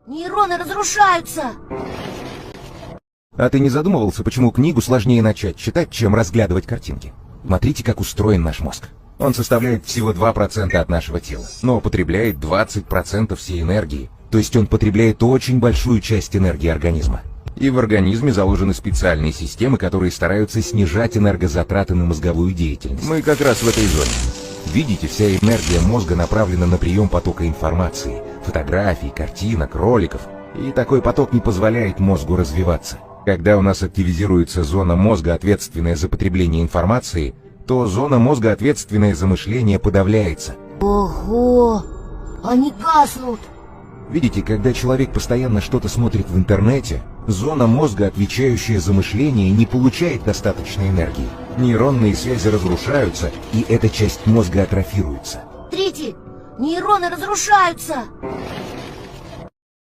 Нейроны разрушаются! А ты не задумывался, почему книгу сложнее начать читать, чем разглядывать картинки? Смотрите, как устроен наш мозг. Он составляет всего 2% от нашего тела, но потребляет 20% всей энергии. То есть он потребляет очень большую часть энергии организма. И в организме заложены специальные системы, которые стараются снижать энергозатраты на мозговую деятельность. Мы как раз в этой зоне. Видите, вся энергия мозга направлена на прием потока информации, фотографий, картинок, роликов. И такой поток не позволяет мозгу развиваться. Когда у нас активизируется зона мозга, ответственная за потребление информации, то зона мозга, ответственная за мышление, подавляется. Ого! Они гаснут! Видите, когда человек постоянно что-то смотрит в интернете, зона мозга, отвечающая за мышление, не получает достаточной энергии. Нейронные связи разрушаются, и эта часть мозга атрофируется. Смотрите! Нейроны разрушаются!